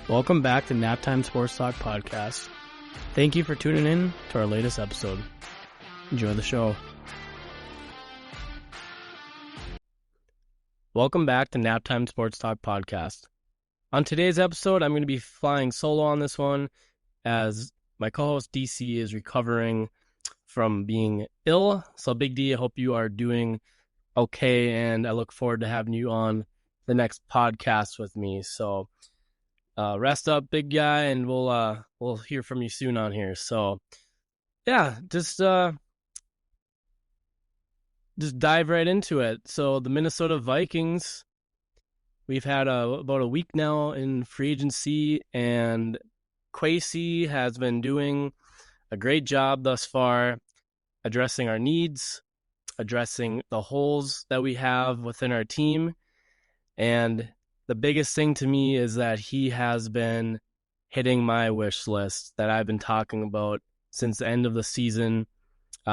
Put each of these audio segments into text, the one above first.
Welcome back to Naptime Sports Talk Podcast. Thank you for tuning in to our latest episode. Enjoy the show. Welcome back to Naptime Sports Talk Podcast. On today's episode, I'm going to be flying solo on this one as my co-host DC is recovering from being ill. So Big D, I hope you are doing okay, and I look forward to having you on the next podcast with me. So rest up, big guy, and we'll hear from you soon on here. So yeah, just dive right into it. So the Minnesota Vikings, we've had about a week now in free agency, and Kwesi has been doing a great job thus far addressing our needs, addressing the holes that we have within our team. And the biggest thing to me is that he has been hitting my wish list that I've been talking about since the end of the season,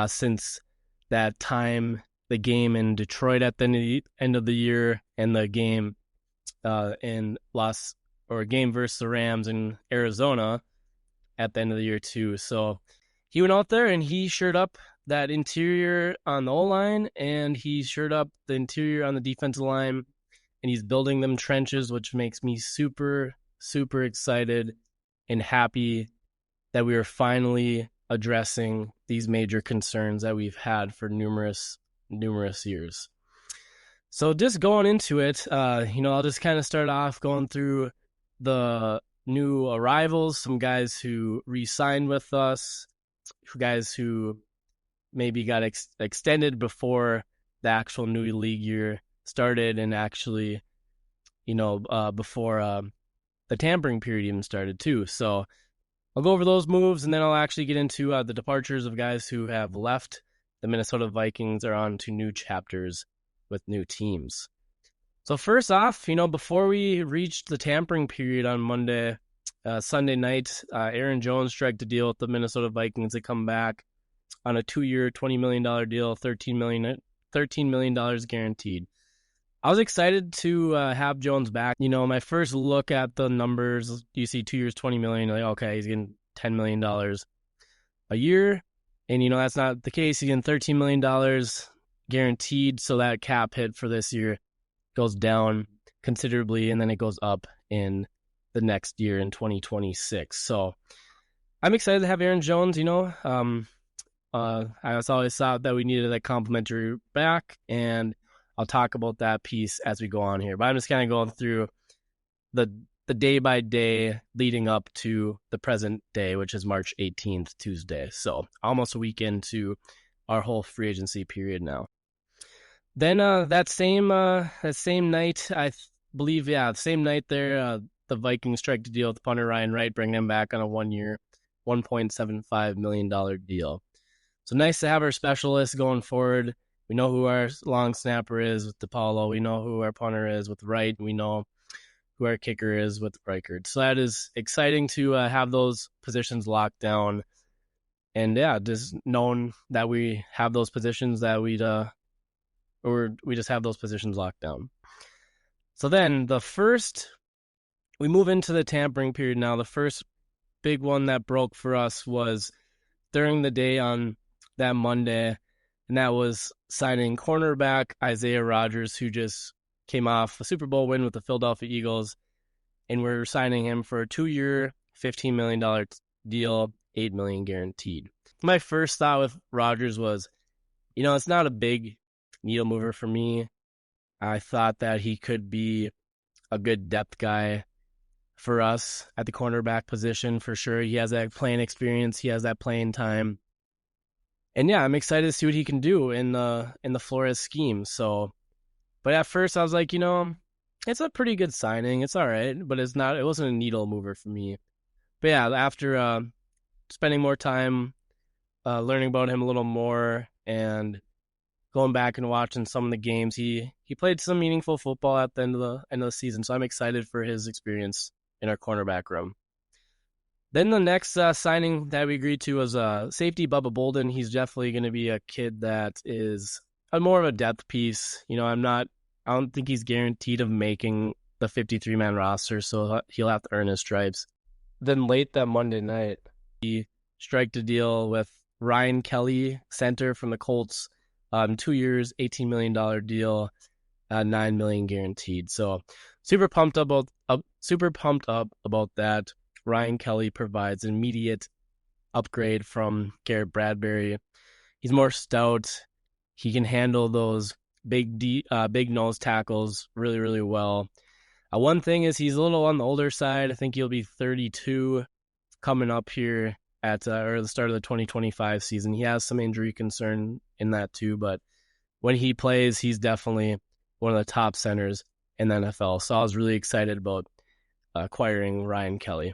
since that time, the game in Detroit at the end of the year, and the game game versus the Rams in Arizona at the end of the year too. So he went out there and he shored up that interior on the O-line, and he shored up the interior on the defensive line, and he's building them trenches, which makes me super, super excited and happy that we are finally addressing these major concerns that we've had for numerous years. So just going into it, I'll just kind of start off going through the new arrivals, some guys who re-signed with us, guys who maybe got extended before the actual new league year started, and actually, before the tampering period even started too. So I'll go over those moves, and then I'll actually get into the departures of guys who have left the Minnesota Vikings or on to new chapters with new teams. So first off, before we reached the tampering period on Sunday night, Aaron Jones struck the deal with the Minnesota Vikings to come back on a 2-year, $20 million deal, $13 million guaranteed. I was excited to have Jones back. My first look at the numbers, you see 2 years, $20 million, like, okay, he's getting $10 million a year. And, that's not the case. He's getting $13 million guaranteed, so that cap hit for this year goes down considerably, and then it goes up in the next year in 2026. So I'm excited to have Aaron Jones. I always thought that we needed a complimentary back, and I'll talk about that piece as we go on here. But I'm just kind of going through the day by day leading up to the present day, which is March 18th, Tuesday. So almost a week into our whole free agency period now. Then that same night, I believe, the same night there, the Vikings strike the deal with punter Ryan Wright, bringing him back on a 1-year, $1.75 million deal. So nice to have our specialists going forward. We know who our long snapper is with DePaulo. We know who our punter is with Wright. We know who our kicker is with Reichard. So that is exciting to have those positions locked down. And just knowing that we have those positions that we just have those positions locked down. So then we move into the tampering period now. The first big one that broke for us was during the day on that Monday, and that was signing cornerback Isaiah Rodgers, who just came off a Super Bowl win with the Philadelphia Eagles, and we're signing him for a 2-year, $15 million deal, $8 million guaranteed. My first thought with Rodgers was, it's not a big needle mover for me. I thought that he could be a good depth guy for us at the cornerback position for sure. He has that playing experience. He has that playing time. And I'm excited to see what he can do in the Flores scheme. So, but at first I was like, it's a pretty good signing. It's all right, but it wasn't a needle mover for me. But after spending more time learning about him a little more and going back and watching some of the games, he played some meaningful football at the end of the season. So I'm excited for his experience in our cornerback room. Then the next signing that we agreed to was safety Bubba Bolden. He's definitely going to be a kid that is more of a depth piece. I don't think he's guaranteed of making the the 53-man roster, so he'll have to earn his stripes. Then late that Monday night, he striked a deal with Ryan Kelly, center from the Colts, 2 years, $18 million deal, $9 million guaranteed. So super pumped up about that. Ryan Kelly provides an immediate upgrade from Garrett Bradbury. He's more stout. He can handle those big nose tackles really, really well. One thing is he's a little on the older side. I think he'll be 32 coming up here at or the start of the 2025 season. He has some injury concern in that too, but when he plays, he's definitely one of the top centers in the NFL. So I was really excited about acquiring Ryan Kelly.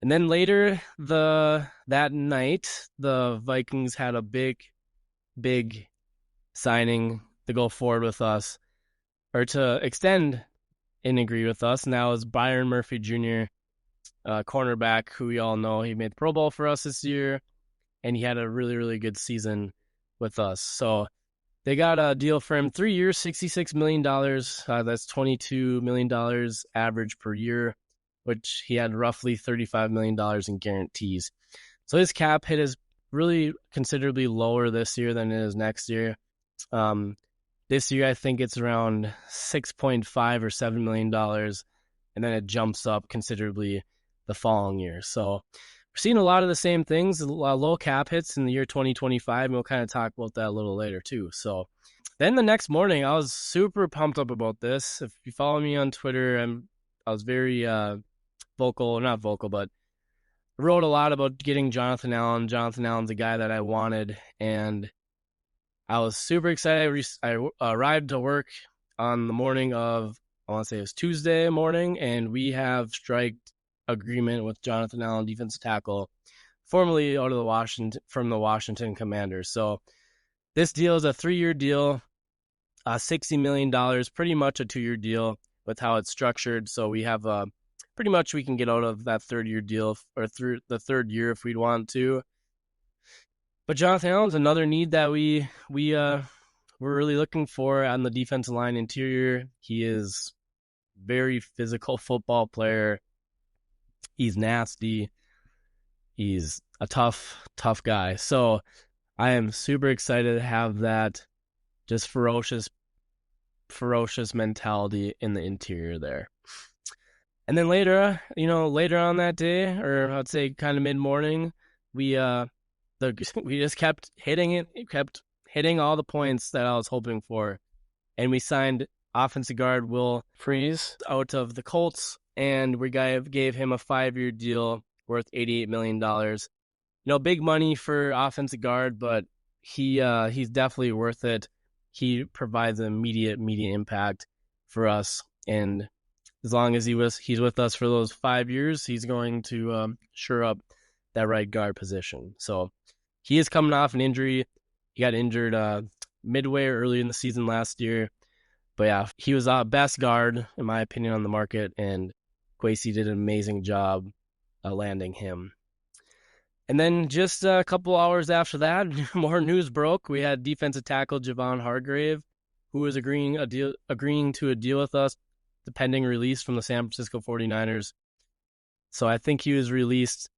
And then later that night, the Vikings had a big signing to go forward with us, or to extend and agree with us. Now is Byron Murphy Jr., cornerback, who we all know. He made the Pro Bowl for us this year, and he had a really, really good season with us. So they got a deal for him, 3 years, $66 million. That's $22 million average per year, which he had roughly $35 million in guarantees. So his cap hit is really considerably lower this year than it is next year. This year, I think it's around $6.5 or $7 million, and then it jumps up considerably the following year. So we're seeing a lot of the same things, low cap hits in the year 2025, and we'll kind of talk about that a little later too. So then the next morning, I was super pumped up about this. If you follow me on Twitter, I was very not vocal, but wrote a lot about getting Jonathan Allen. Jonathan Allen's a guy that I wanted, and I was super excited. I arrived to work on the morning of, I want to say it was Tuesday morning, and we have strike agreement with Jonathan Allen, defensive tackle, formerly out of from the Washington Commanders. So this deal is a 3-year deal, $60 million, pretty much a 2-year deal with how it's structured. So we have pretty much we can get out of that 3rd-year deal or through the 3rd year if we'd want to. But Jonathan Allen's another need that we're really looking for on the defensive line interior. He is very physical football player. He's nasty. He's a tough guy. So I am super excited to have that just ferocious mentality in the interior there. And then later on that day, or I'd say kind of mid-morning, we just kept hitting all the points that I was hoping for. And we signed offensive guard Will Freeze out of the Colts, and we gave him a 5-year deal worth $88 million. Big money for offensive guard, but he's definitely worth it. He provides an immediate impact for us, and as long as he's with us for those 5 years, he's going to shore up that right guard position. So he is coming off an injury. He got injured midway or early in the season last year. But yeah, he was our best guard, in my opinion, on the market, and Kwesi did an amazing job landing him. And then just a couple hours after that, more news broke. We had defensive tackle Javon Hargrave, who was agreeing to a deal with us, the pending release from the San Francisco 49ers. So I think he was released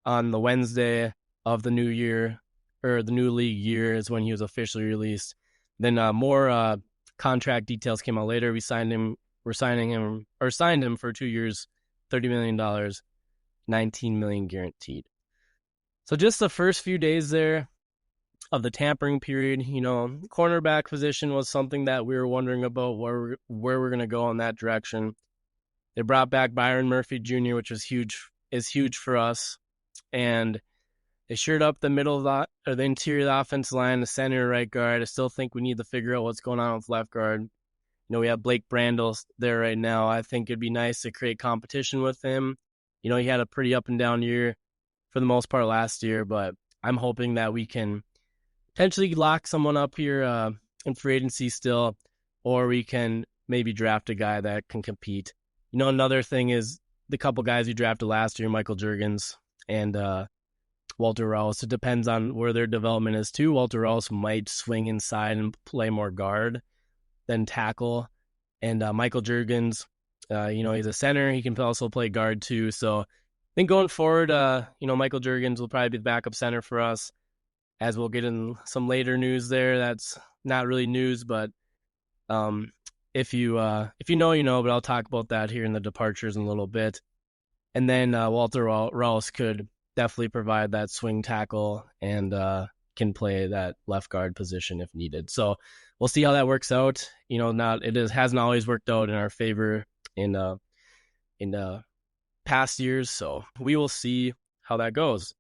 on the Wednesday of the new year, or the new league year is when he was officially released. Then more contract details came out later. We signed him for 2 years, $30 million, $19 million guaranteed. So just the first few days there of the tampering period, cornerback position was something that we were wondering about where we're going to go in that direction. They brought back Byron Murphy Jr., which is huge for us. And they shored up the middle of the interior of the offensive line, the center, right guard. I still think we need to figure out what's going on with left guard. We have Blake Brandel there right now. I think it'd be nice to create competition with him. He had a pretty up and down year for the most part last year, but I'm hoping that we can potentially lock someone up here in free agency still, or we can maybe draft a guy that can compete. Another thing is the couple guys we drafted last year, Michael Juergens and Walter Rouse. It depends on where their development is too. Walter Rouse might swing inside and play more guard than tackle. And Michael Juergens, He's a center. He can also play guard too. So I think going forward, Michael Juergens will probably be the backup center for us, as we'll get in some later news there. That's not really news, but if you know, you know. But I'll talk about that here in the departures in a little bit. And then Walter Rouse could definitely provide that swing tackle and can play that left guard position if needed. So we'll see how that works out. Hasn't always worked out in our favor in past years. So we will see how that goes.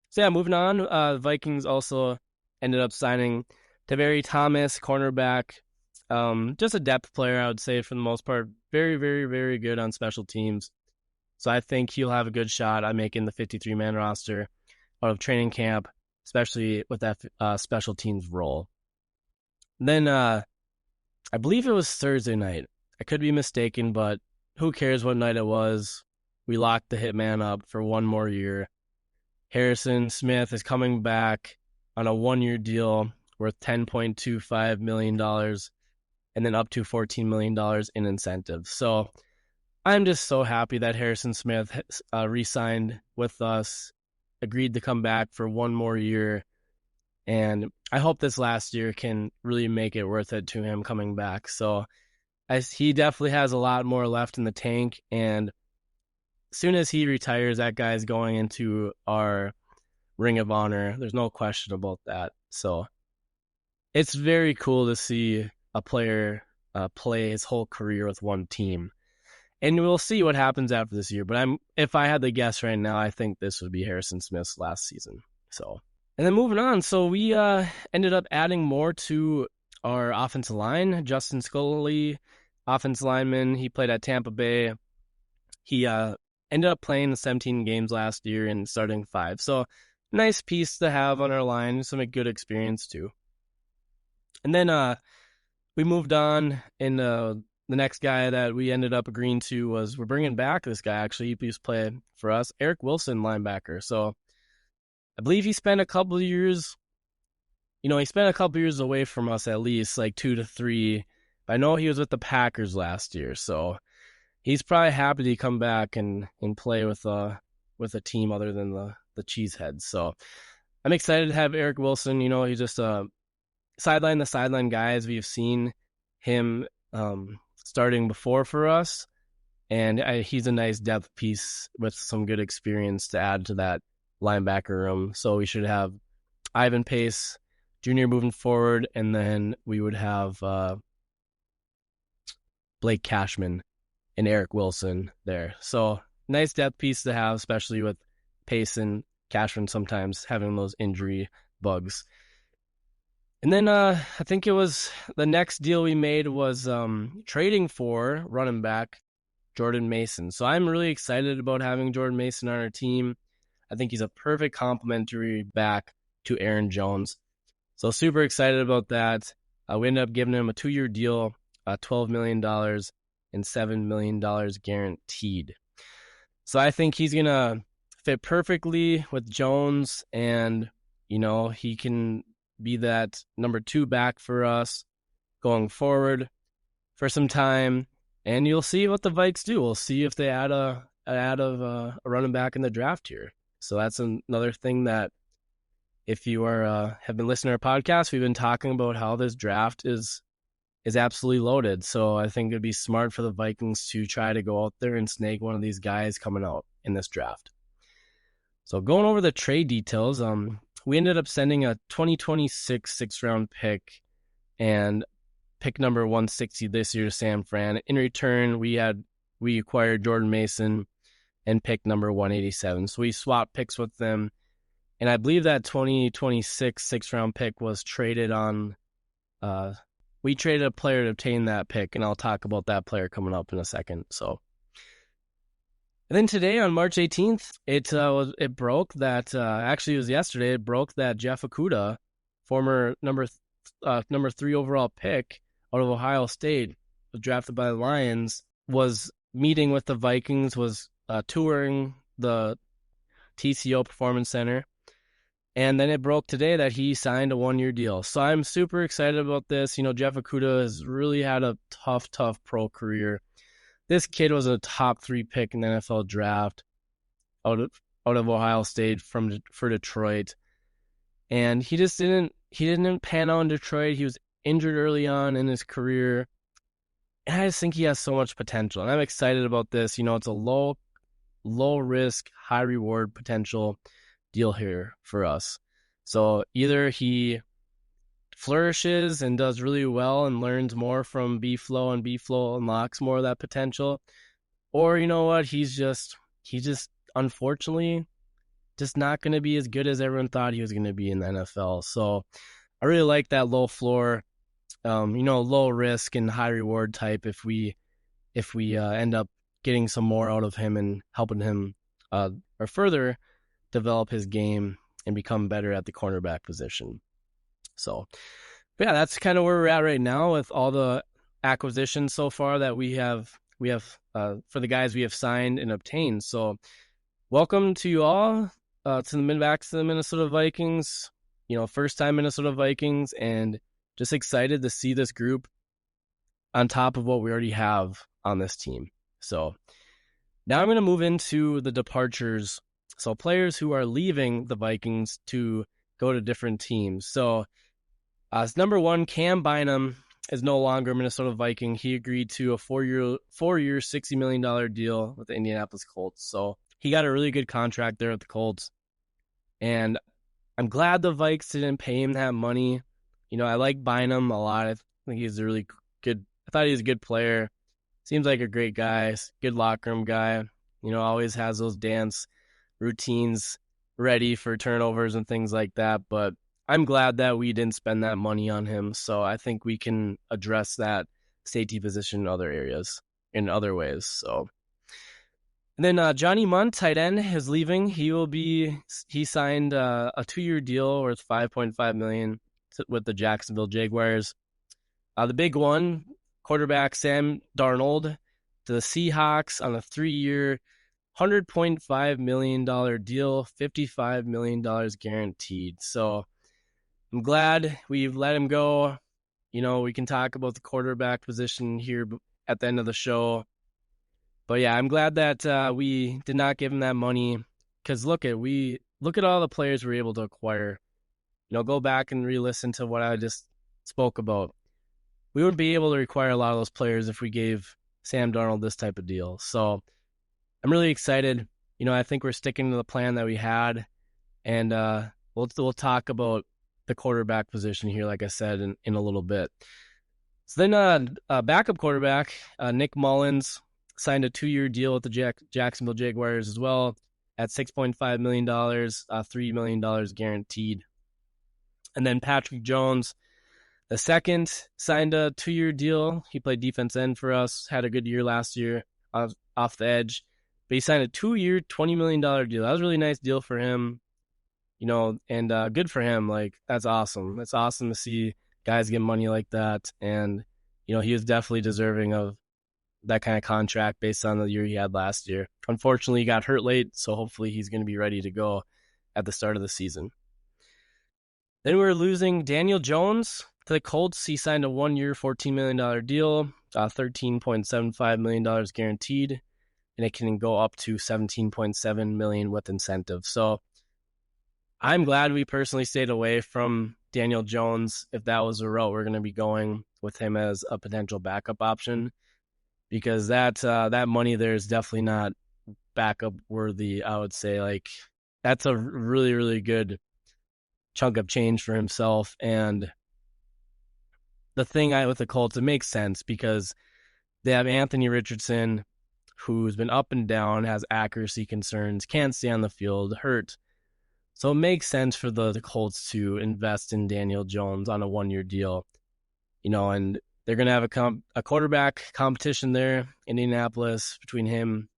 So yeah, moving on. Vikings also ended up signing Taveri Thomas, cornerback. Just a depth player, I would say, for the most part. Very, very, very good on special teams. So I think he'll have a good shot at making the 53-man roster out of training camp, especially with that special teams role. And then I believe it was Thursday night. I could be mistaken, but who cares what night it was? We locked the hitman up for one more year. Harrison Smith is coming back on a one-year deal worth $10.25 million and then up to $14 million in incentives. So I'm just so happy that Harrison Smith re-signed with us, agreed to come back for one more year, and I hope this last year can really make it worth it to him coming back. So he definitely has a lot more left in the tank, and as soon as he retires, that guy's going into our Ring of Honor. There's no question about that. So it's very cool to see a player play his whole career with one team. And we'll see what happens after this year. But if I had to guess right now, I think this would be Harrison Smith's last season. So, and then moving on. So we ended up adding more to our offensive line. Justin Scully, offensive lineman. He played at Tampa Bay. He ended up playing 17 games last year and starting 5. So nice piece to have on our line. Some good experience too. And then we moved on, and the next guy that we ended up agreeing to was we're bringing back this guy. Actually, he used to play for us, Eric Wilson, linebacker. So I believe he spent a couple of years. He spent a couple of years away from us, at least like 2 to 3. I know he was with the Packers last year, so he's probably happy to come back and play with a team other than the Cheeseheads. So I'm excited to have Eric Wilson. He's just a sideline guy, as we've seen him starting before for us, and he's a nice depth piece with some good experience to add to that linebacker room. So we should have Ivan Pace Jr. moving forward, and then we would have Blake Cashman and Eric Wilson there. So nice depth piece to have, especially with Pace and Cashman sometimes having those injury bugs. And then I think it was the next deal we made was trading for running back Jordan Mason. So I'm really excited about having Jordan Mason on our team. I think he's a perfect complementary back to Aaron Jones. So super excited about that. We ended up giving him a 2-year deal, $12 million and $7 million guaranteed. So I think he's going to fit perfectly with Jones, and, he can be that number 2 back for us going forward for some time, and you'll see what the Vikes do. We'll see if they add a running back in the draft here. So that's another thing that, if you have been listening to our podcast, we've been talking about how this draft is absolutely loaded. So I think it'd be smart for the Vikings to try to go out there and snag one of these guys coming out in this draft. So going over the trade details, we ended up sending a 2026 6th-round pick and pick number 160 this year to San Fran. In return, we acquired Jordan Mason and pick number 187. So we swapped picks with them, and I believe that 2026 6th-round pick was traded on. We traded a player to obtain that pick, and I'll talk about that player coming up in a second. So. And then today, on March 18th, it broke that, actually it was yesterday, it broke that Jeff Okudah, former number 3 overall pick out of Ohio State, was drafted by the Lions, was meeting with the Vikings, was touring the TCO Performance Center, and then it broke today that he signed a 1-year deal. So I'm super excited about this. Jeff Okudah has really had a tough pro career. This kid was a top 3 pick in the NFL draft out of Ohio State for Detroit, and he didn't pan out in Detroit. He was injured early on in his career, and I just think he has so much potential, and I'm excited about this. It's a low risk, high reward potential deal here for us. So either he flourishes and does really well and learns more from B-Flow, and B-Flow unlocks more of that potential, or you know what, he's just unfortunately just not going to be as good as everyone thought he was going to be in the NFL. So I really like that low floor, low risk and high reward type. If we end up getting some more out of him and helping him or further develop his game and become better at the cornerback position. So, yeah, that's kind of where we're at right now with all the acquisitions so far that we have for the guys we have signed and obtained. So, welcome to you all to the Minnesota Vikings. First time Minnesota Vikings, and just excited to see this group on top of what we already have on this team. So now I'm going to move into the departures. So players who are leaving the Vikings to go to different teams. So number one, Cam Bynum is no longer a Minnesota Viking. He agreed to a four-year, $60 million deal with the Indianapolis Colts. So he got a really good contract there at the Colts. And I'm glad the Vikes didn't pay him that money. I like Bynum a lot. I think he's a really good. I thought he was a good player. Seems like a great guy, good locker room guy. Always has those dance routines ready for turnovers and things like that. But I'm glad that we didn't spend that money on him. So I think we can address that safety position in other areas, in other ways. So, and then Johnny Mundt, tight end, is leaving. He signed a 2-year deal worth $5.5 million with the Jacksonville Jaguars. The big one, quarterback Sam Darnold to the Seahawks on a 3-year, $100.5 million deal, $55 million guaranteed. So I'm glad we've let him go. We can talk about the quarterback position here at the end of the show. But yeah, I'm glad that we did not give him that money, because look at all the players we were able to acquire. Go back and re-listen to what I just spoke about. We wouldn't be able to require a lot of those players if we gave Sam Darnold this type of deal. So I'm really excited. I think we're sticking to the plan that we had, and we'll talk about the quarterback position here, like I said, in a little bit. So then backup quarterback, Nick Mullins, signed a 2-year deal with the Jacksonville Jaguars as well at $6.5 million, $3 million guaranteed. And then Patrick Jones, the second, signed a 2-year deal. He played defense end for us, had a good year last year off the edge. But he signed a 2-year, $20 million deal. That was a really nice deal for him, and good for him. Like, that's awesome. It's awesome to see guys get money like that. And, he was definitely deserving of that kind of contract based on the year he had last year. Unfortunately, he got hurt late, so hopefully he's going to be ready to go at the start of the season. Then we're losing Daniel Jones to the Colts. He signed a 1-year, $14 million deal, $13.75 million guaranteed, and it can go up to $17.7 million with incentive. So I'm glad we personally stayed away from Daniel Jones if that was the route we're going to be going with him as a potential backup option, because that money there is definitely not backup worthy. I would say, like, that's a really, really good chunk of change for himself. And the thing with the Colts, it makes sense because they have Anthony Richardson, who's been up and down, has accuracy concerns, can't stay on the field, hurt. So it makes sense for the Colts to invest in Daniel Jones on a 1-year deal, and they're going to have a quarterback competition there in Indianapolis between him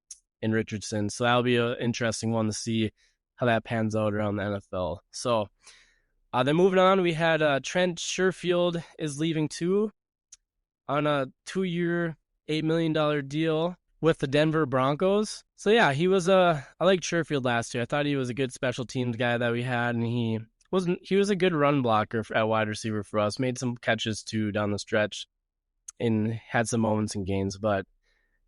and Richardson. So that'll be an interesting one to see how that pans out around the NFL. So then moving on, we had Trent Sherfield is leaving too on a 2-year, $8 million deal with the Denver Broncos. So yeah, I liked Sherfield last year. I thought he was a good special teams guy that we had, and he was a good run blocker at wide receiver for us. Made some catches too down the stretch and had some moments in games. But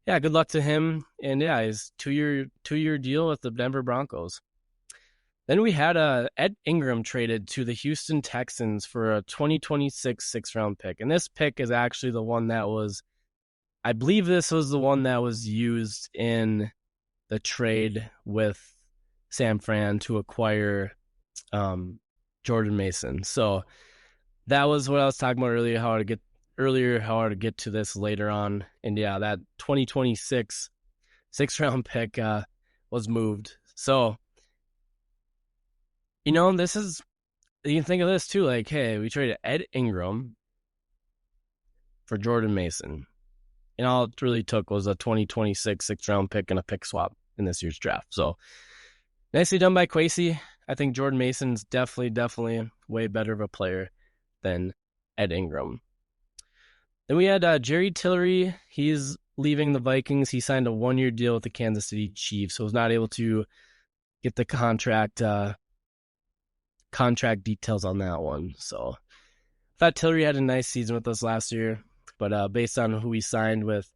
yeah, good luck to him. And yeah, his two-year deal with the Denver Broncos. Then we had Ed Ingram traded to the Houston Texans for a 2026 six-round pick. And this pick is actually the one that was, I believe this was the one that was used in the trade with San Fran to acquire Jordan Mason. So that was what I was talking about earlier, how to get to this later on. And yeah, that 2026 six-round pick was moved. So, this is, you can think of this too, like, hey, we traded Ed Ingram for Jordan Mason. And all it really took was a 2026 six-round pick and a pick swap in this year's draft. So nicely done by Kwesi. I think Jordan Mason's definitely way better of a player than Ed Ingram. Then we had Jerry Tillery. He's leaving the Vikings. He signed a one-year deal with the Kansas City Chiefs, so was not able to get the contract details on that one. So I thought Tillery had a nice season with us last year, but based on who we signed with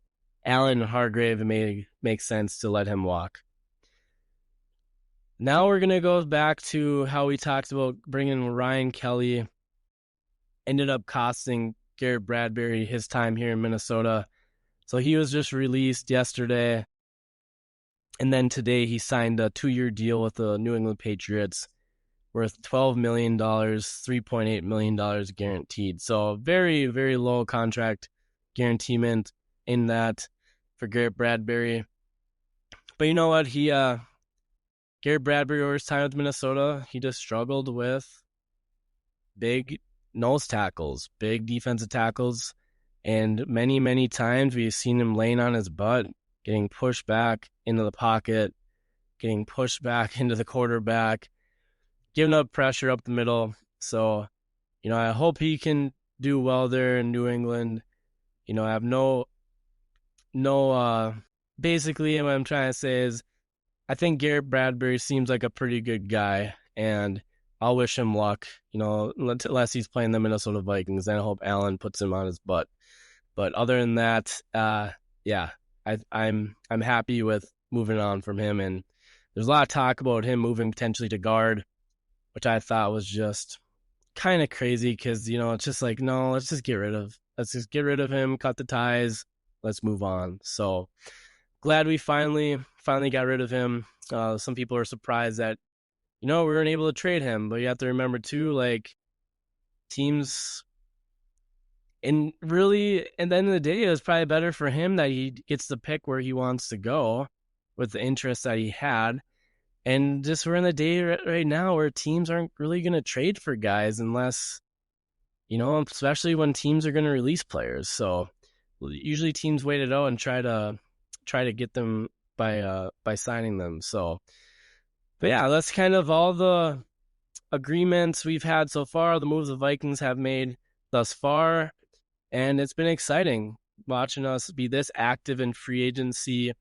Allen and Hargrave, it may make sense to let him walk. Now we're going to go back to how we talked about bringing Ryan Kelly. Ended up costing Garrett Bradbury his time here in Minnesota. So he was just released yesterday. And then today he signed a 2-year deal with the New England Patriots worth $12 million, $3.8 million guaranteed. So very, very low contract guarantee in that for Garrett Bradbury. But you know what? Garrett Bradbury over his time with Minnesota, he just struggled with big nose tackles, big defensive tackles. And many, many times we've seen him laying on his butt, getting pushed back into the pocket, getting pushed back into the quarterback, giving up pressure up the middle. So, I hope he can do well there in New England. I have basically what I'm trying to say is I think Garrett Bradbury seems like a pretty good guy, and I'll wish him luck, unless he's playing the Minnesota Vikings. Then I hope Allen puts him on his butt. But other than that, yeah, I'm happy with moving on from him. And there's a lot of talk about him moving potentially to guard, which I thought was just kind of crazy because, it's just like, no, let's just get rid of him, cut the ties, let's move on. So glad we finally got rid of him. Some people are surprised that, we weren't able to trade him, but you have to remember too, like, teams, and really, at the end of the day, it was probably better for him that he gets the pick where he wants to go with the interest that he had. And just we're in the day right now where teams aren't really going to trade for guys unless, especially when teams are going to release players. So usually teams wait it out and try to get them by signing them. So, but yeah, that's kind of all the agreements we've had so far, the moves the Vikings have made thus far. And it's been exciting watching us be this active in free agency.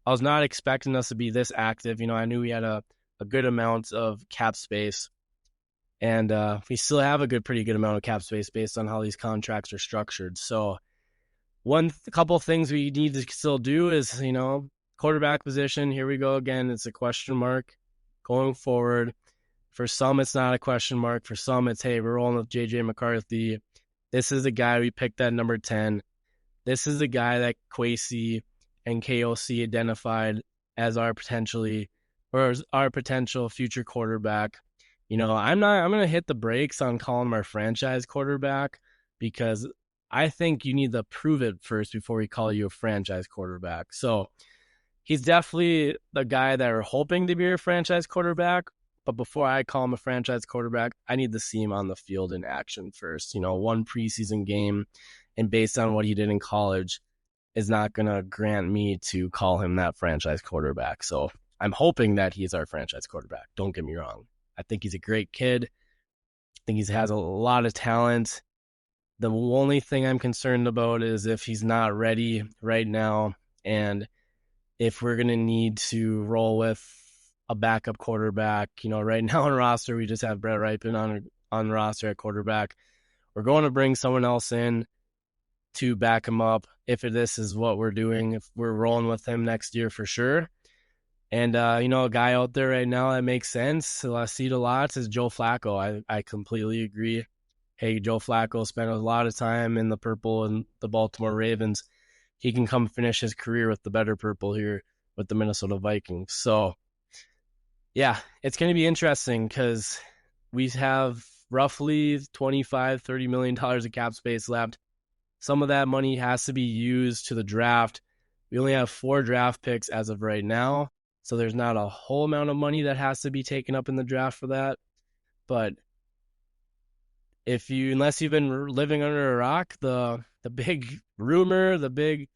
I was not expecting us to be this active. I knew we had a good amount of cap space. And we still have pretty good amount of cap space based on how these contracts are structured. So couple of things we need to still do is, quarterback position. Here we go again. It's a question mark going forward. For some, it's not a question mark. For some, it's, hey, we're rolling with J.J. McCarthy. This is the guy we picked at number 10. This is the guy that Kwesi and KOC identified as our potential future quarterback. I'm going to hit the brakes on calling him our franchise quarterback because I think you need to prove it first before we call you a franchise quarterback. So he's definitely the guy that we're hoping to be a franchise quarterback. But before I call him a franchise quarterback, I need to see him on the field in action first. One preseason game, and based on what he did in college, is not going to grant me to call him that franchise quarterback. So I'm hoping that he's our franchise quarterback. Don't get me wrong. I think he's a great kid. I think he has a lot of talent. The only thing I'm concerned about is if he's not ready right now, and if we're going to need to roll with a backup quarterback. Right now on roster, we just have Brett Rypien on roster at quarterback. We're going to bring someone else in. to back him up if this is what we're doing, if we're rolling with him next year for sure. And, a guy out there right now that makes sense, I see it a lot, is Joe Flacco. I completely agree. Hey, Joe Flacco spent a lot of time in the purple and the Baltimore Ravens. He can come finish his career with the better purple here with the Minnesota Vikings. So, yeah, it's going to be interesting because we have roughly $25-30 million of cap space left. Some of that money has to be used to the draft. We only have 4 draft picks as of right now, so there's not a whole amount of money that has to be taken up in the draft for that. But unless you've been living under a rock, the big rumor, the big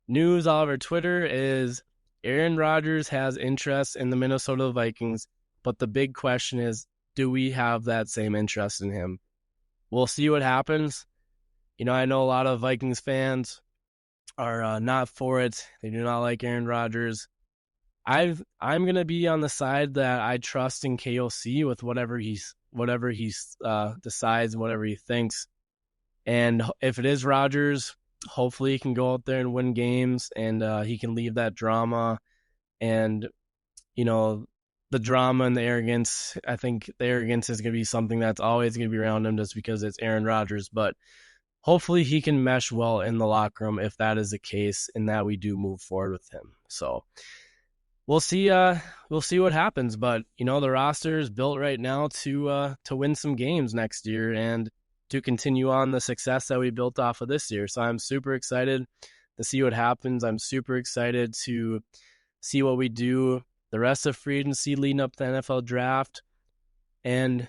news all over Twitter is Aaron Rodgers has interest in the Minnesota Vikings, but the big question is, do we have that same interest in him? We'll see what happens. I know a lot of Vikings fans are not for it. They do not like Aaron Rodgers. I'm gonna be on the side that I trust in KOC with whatever he decides, whatever he thinks. And if it is Rodgers, hopefully he can go out there and win games, and he can leave that drama and the drama and the arrogance. I think the arrogance is going to be something that's always going to be around him just because it's Aaron Rodgers. But hopefully he can mesh well in the locker room if that is the case and that we do move forward with him. So we'll see what happens. But the roster is built right now to win some games next year and to continue on the success that we built off of this year. So I'm super excited to see what happens. I'm super excited to see what we do the rest of free agency leading up to the NFL draft. And I'm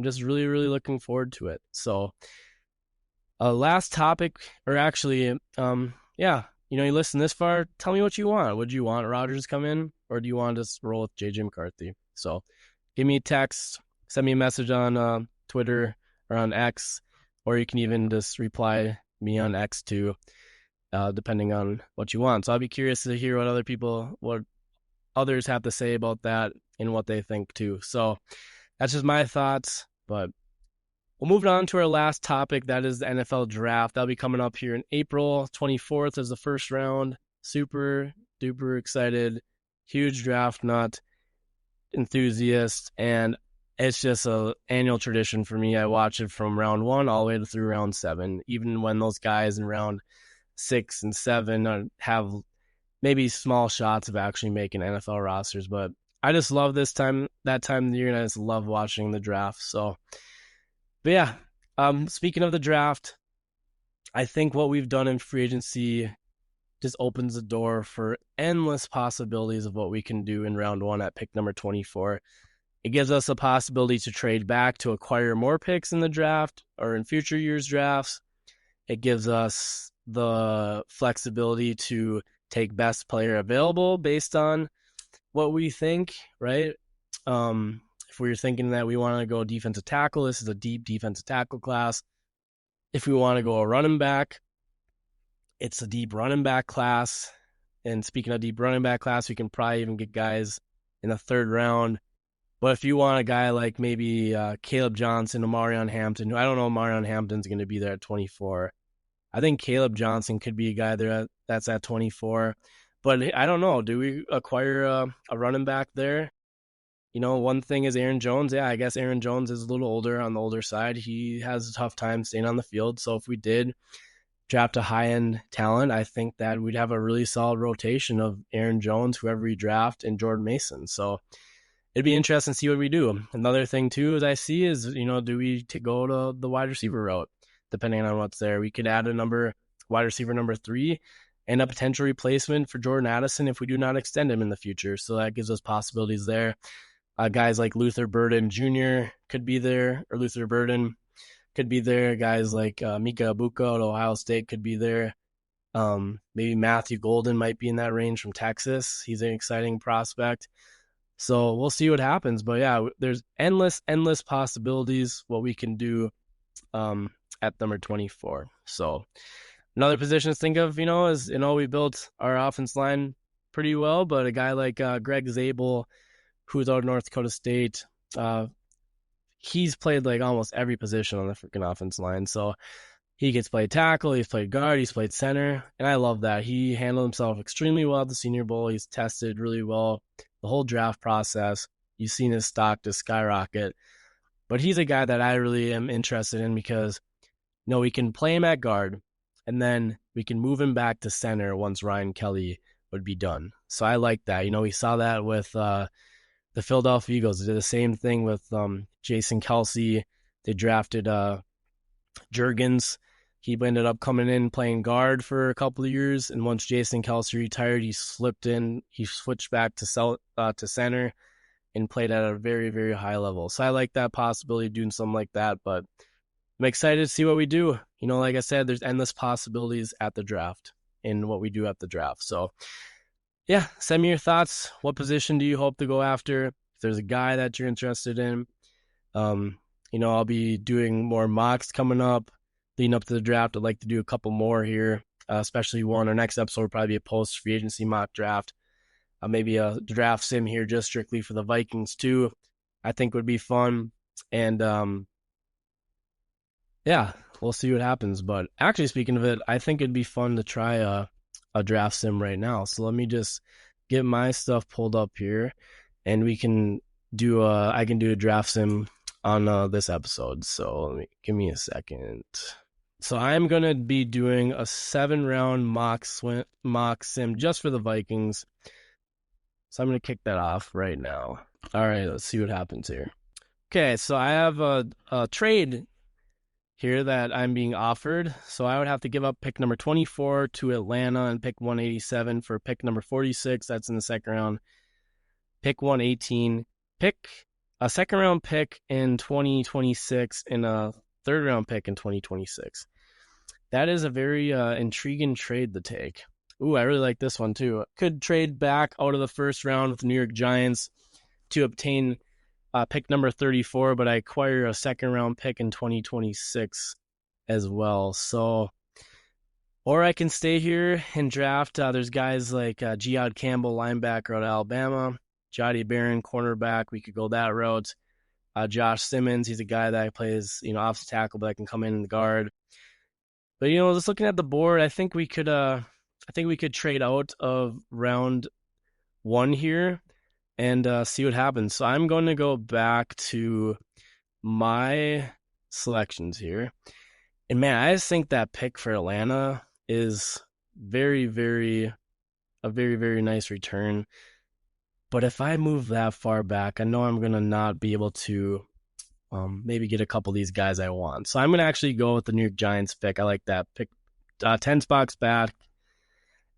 just really, really looking forward to it. So last topic, or actually, you listen this far, tell me what you want. Would you want Rodgers to come in, or do you want to just roll with JJ McCarthy? So give me a text, send me a message on Twitter or on X, or you can even just reply me on X too, depending on what you want. So I'll be curious to hear what others have to say about that and what they think too. So that's just my thoughts, but we'll move on to our last topic. That is the NFL draft. That'll be coming up here in April 24th as the first round. Super duper excited. Huge draft nut enthusiast. And it's just an annual tradition for me. I watch it from round 1 all the way through round 7, even when those guys in round 6 and 7 have maybe small shots of actually making NFL rosters. But I just love that time of the year, and I just love watching the draft. So, but yeah, speaking of the draft, I think what we've done in free agency just opens the door for endless possibilities of what we can do in round 1 at pick number 24. It gives us a possibility to trade back to acquire more picks in the draft or in future years' drafts. It gives us the flexibility to take best player available based on what we think, right? If we're thinking that we want to go defensive tackle, this is a deep defensive tackle class. If we want to go a running back, it's a deep running back class. And speaking of deep running back class, we can probably even get guys in the 3rd round. But if you want a guy like maybe Caleb Johnson, Omarion Hampton, who I don't know Omarion Hampton's going to be there at 24. I think Caleb Johnson could be a guy there that's at 24. But I don't know. Do we acquire a running back there? One thing is Aaron Jones. Yeah, I guess Aaron Jones is a little older, on the older side. He has a tough time staying on the field. So if we did draft a high-end talent, I think that we'd have a really solid rotation of Aaron Jones, whoever we draft, and Jordan Mason. So it'd be interesting to see what we do. Another thing, too, as I see is, do we go to the wide receiver route, depending on what's there? We could add wide receiver number 3, and a potential replacement for Jordan Addison if we do not extend him in the future. So that gives us possibilities there. Guys like Luther Burden Jr. could be there, or Luther Burden could be there. Guys like Mika Ibuka at Ohio State could be there. Maybe Matthew Golden might be in that range from Texas. He's an exciting prospect. So we'll see what happens. But yeah, there's endless possibilities what we can do at number 24. So another position to think of, is, we built our offense line pretty well, but a guy like Greg Zabel, who's out of North Dakota State, he's played like almost every position on the freaking offense line. So He gets played tackle, he's played guard, he's played center, and I love that. He handled himself extremely well at the Senior Bowl. He's tested really well the whole draft process. You've seen his stock just skyrocket. But he's a guy that I really am interested in because, we can play him at guard, and then we can move him back to center once Ryan Kelly would be done. So I like that. We saw that with the Philadelphia Eagles. They did the same thing with Jason Kelsey. They drafted Jurgens. He ended up coming in playing guard for a couple of years, and once Jason Kelsey retired, he switched back to center and played at a very, very high level. So I like that possibility of doing something like that, but I'm excited to see what we do. Like I said, there's endless possibilities at the draft in what we do at the draft. So yeah, send me your thoughts. What position do you hope to go after? If there's a guy that you're interested in, I'll be doing more mocks coming up, leading up to the draft. I'd like to do a couple more here, especially one. Our next episode will probably be a post-free agency mock draft. Maybe a draft sim here just strictly for the Vikings too. I think would be fun. And yeah, we'll see what happens. But actually, speaking of it, I think it'd be fun to try a draft sim right now. So let me just get my stuff pulled up here, and I can do a draft sim on this episode. So give me a second. So I'm going to be doing a 7-round mock sim just for the Vikings. So I'm going to kick that off right now. All right, let's see what happens here. Okay, so I have a trade here that I'm being offered. So I would have to give up pick number 24 to Atlanta and pick 187 for pick number 46. That's in the second round. Pick 118. Pick a second-round pick in 2026 and a third-round pick in 2026. That is a very intriguing trade to take. Ooh, I really like this one too. Could trade back out of the first round with the New York Giants to obtain pick number 34, but I acquire a second-round pick in 2026 as well. So, or I can stay here and draft. There's guys like Jihad Campbell, linebacker out of Alabama, Jody Barron, cornerback. We could go that route. Josh Simmons, he's a guy that plays, offensive tackle, but I can come in the guard. But just looking at the board, I think we could trade out of round 1 here and see what happens. So I'm going to go back to my selections here. And man, I just think that pick for Atlanta is very, very, a very, very nice return. But if I move that far back, I know I'm going to not be able to maybe get a couple of these guys I want. So I'm going to actually go with the New York Giants pick. I like that pick. 10 spots back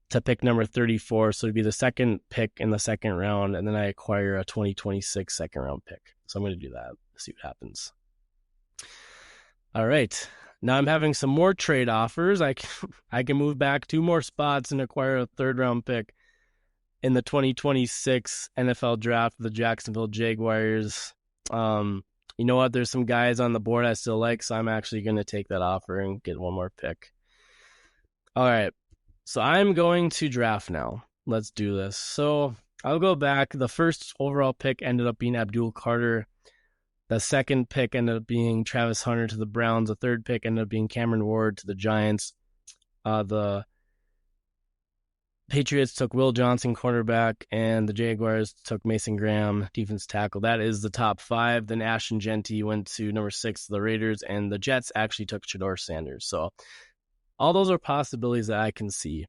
to pick number 34. So it'd be the second pick in the second round. And then I acquire a 2026 second round pick. So I'm going to do that. See what happens. All right. Now I'm having some more trade offers. I can move back 2 more spots and acquire a third round pick in the 2026 NFL draft, the Jacksonville Jaguars. You know what? There's some guys on the board I still like, so I'm actually going to take that offer and get one more pick. All right. So I'm going to draft now. Let's do this. So I'll go back. The first overall pick ended up being Abdul Carter. The second pick ended up being Travis Hunter to the Browns. The third pick ended up being Cameron Ward to the Giants. The Patriots took Will Johnson, cornerback, and the Jaguars took Mason Graham, defense tackle. That is the top 5. Then Ashton Genty went to number 6 to the Raiders, and the Jets actually took Shedeur Sanders. So all those are possibilities that I can see.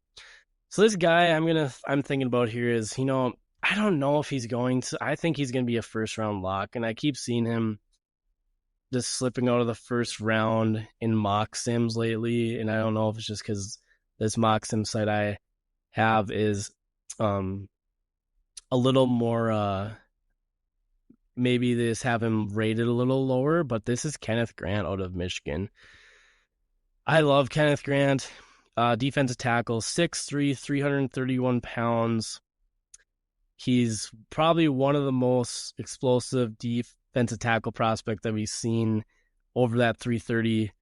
So this guy I'm thinking about here is, I don't know if he's going to. I think he's going to be a first-round lock, and I keep seeing him just slipping out of the first round in mock sims lately, and I don't know if it's just because this mock sim site I have is a little more maybe they just have him rated a little lower, but this is Kenneth Grant out of Michigan. I love Kenneth Grant, defensive tackle, 6'3", 331 pounds. He's probably one of the most explosive defensive tackle prospects that we've seen over that 330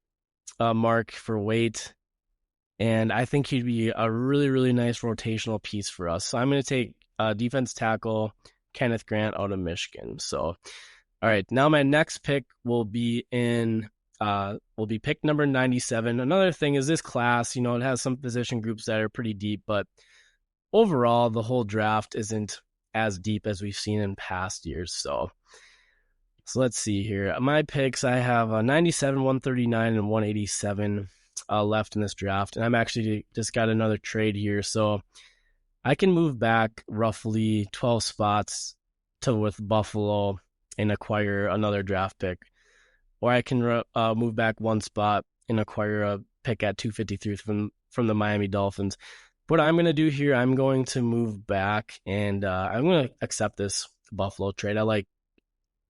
mark for weight. And I think he'd be a really, really nice rotational piece for us. So I'm going to take defense tackle Kenneth Grant out of Michigan. So, all right, now my next pick will be in will be pick number 97. Another thing is this class, it has some position groups that are pretty deep, but overall, the whole draft isn't as deep as we've seen in past years. So let's see here. My picks, I have 97, 139, and 187 left in this draft. And I'm actually just got another trade here. So I can move back roughly 12 spots with Buffalo and acquire another draft pick. Or I can move back one spot and acquire a pick at 253 from the Miami Dolphins. What I'm going to do here, I'm going to move back, and I'm going to accept this Buffalo trade. I like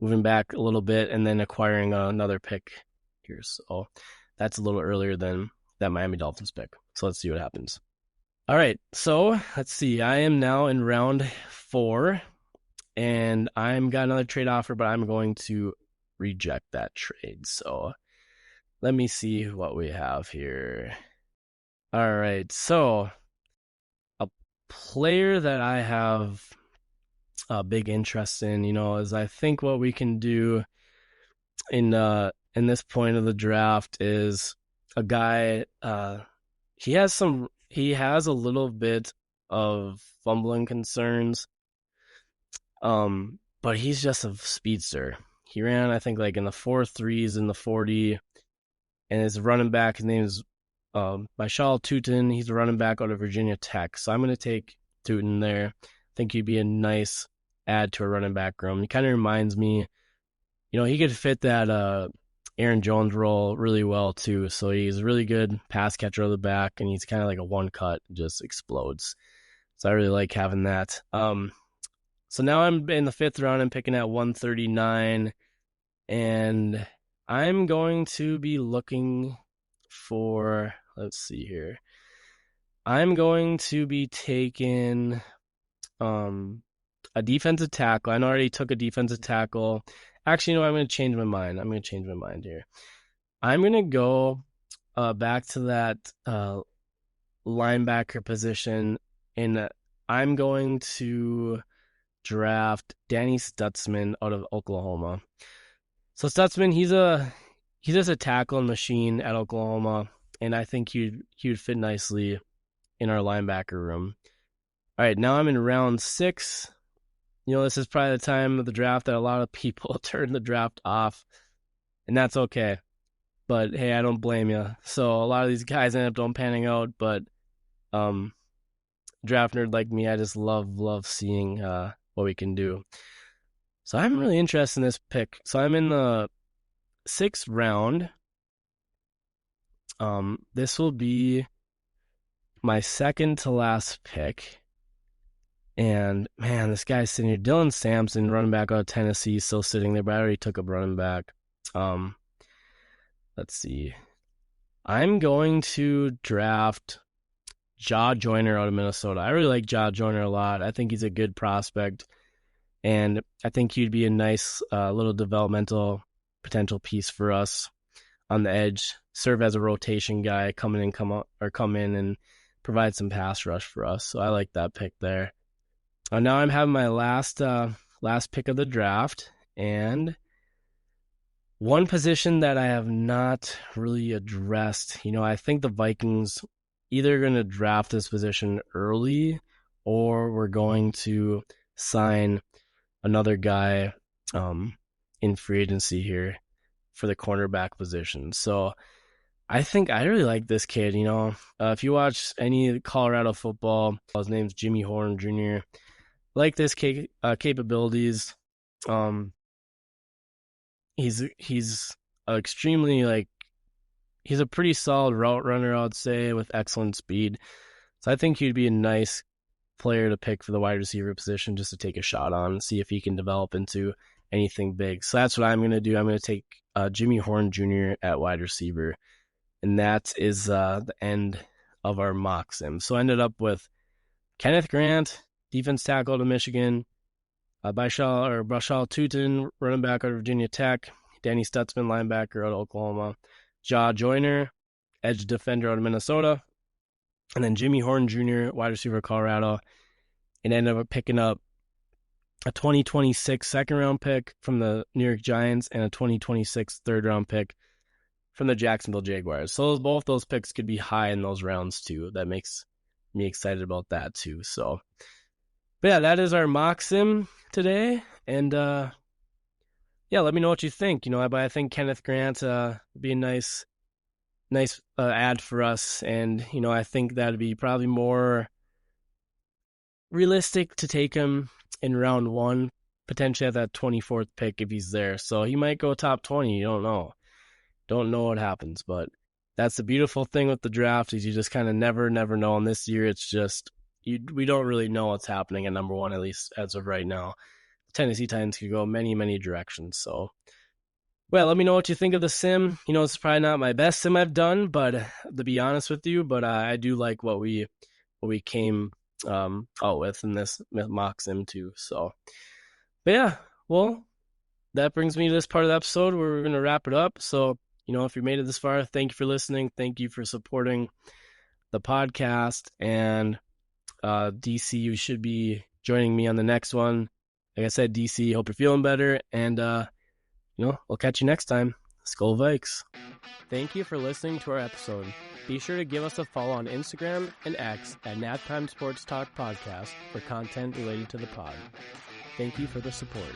moving back a little bit and then acquiring another pick here. So that's a little earlier than that Miami Dolphins pick. So let's see what happens. All right, so let's see. I am now in round 4, and I'm got another trade offer, but I'm going to reject that trade. So let me see what we have here. All right, so a player that I have a big interest in, is I think what we can do in this point of the draft is a guy. He has a little bit of fumbling concerns, but he's just a speedster. He ran, I think, like in the 4.3s in the 40, and his running back, his name is Bishal Tutin. He's a running back out of Virginia Tech. So I'm going to take Tutin there. I think he'd be a nice add to a running back room. He kind of reminds me, he could fit that Aaron Jones role really well too. So he's a really good pass catcher of the back, and he's kind of like a one cut, just explodes. So I really like having that. So now I'm in the 5th round. I'm picking at 139, and I'm going to be looking for, let's see here. I'm going to be taking a defensive tackle. I already took a defensive tackle. Actually, no, I'm going to change my mind. Here. I'm going to go back to that linebacker position, and I'm going to draft Danny Stutzman out of Oklahoma. So Stutzman, he's just a tackling machine at Oklahoma, and I think he would fit nicely in our linebacker room. All right, now I'm in round 6. This is probably the time of the draft that a lot of people turn the draft off, and that's okay. But hey, I don't blame you. So a lot of these guys end up don't panning out, but draft nerd like me, I just love seeing what we can do. So I'm really interested in this pick. So I'm in the 6th round. This will be my second to last pick. And man, this guy's sitting here. Dylan Sampson, running back out of Tennessee, still sitting there, but I already took a running back. Let's see. I'm going to draft Jaw Joyner out of Minnesota. I really like Jaw Joyner a lot. I think he's a good prospect, and I think he'd be a nice little developmental potential piece for us on the edge. Serve as a rotation guy, come in and provide some pass rush for us. So I like that pick there. Now I'm having my last pick of the draft, and one position that I have not really addressed. I think the Vikings either going to draft this position early, or we're going to sign another guy in free agency here for the cornerback position. So I think I really like this kid. If you watch any Colorado football, his name's Jimmy Horn Jr. Like this capabilities. He's extremely he's a pretty solid route runner, I'd say, with excellent speed. So I think he'd be a nice player to pick for the wide receiver position, just to take a shot on, see if he can develop into anything big. So that's what I'm going to do. I'm going to take Jimmy Horn Jr. at wide receiver, and that is the end of our mock sim. So I ended up with Kenneth Grant, defense tackle out of Michigan, Bishal Tutin, running back out of Virginia Tech, Danny Stutzman, linebacker out of Oklahoma, Jaw Joyner, edge defender out of Minnesota, and then Jimmy Horn Jr., wide receiver of Colorado, and ended up picking up a 2026 second-round pick from the New York Giants and a 2026 third-round pick from the Jacksonville Jaguars. So both those picks could be high in those rounds too. That makes me excited about that too. So, but yeah, that is our mock sim today. And yeah, let me know what you think. But I think Kenneth Grant would be a nice ad for us. And, I think that'd be probably more realistic to take him in round 1, potentially at that 24th pick if he's there. So he might go top 20. You don't know. Don't know what happens, but that's the beautiful thing with the draft is you just kind of never know. And this year it's just we don't really know what's happening at number 1, at least as of right now. Tennessee Titans could go many directions. So, well, let me know what you think of the sim. It's probably not my best sim I've done, but to be honest with you, but I do like what we came out with in this mock sim too. So, but yeah, well, that brings me to this part of the episode where we're going to wrap it up. So, if you made it this far, thank you for listening. Thank you for supporting the podcast. And DC, you should be joining me on the next one. Like I said, DC, hope you're feeling better. And, we'll catch you next time. Skol Vikes. Thank you for listening to our episode. Be sure to give us a follow on Instagram and X at Naptime Sports Talk Podcast for content related to the pod. Thank you for the support.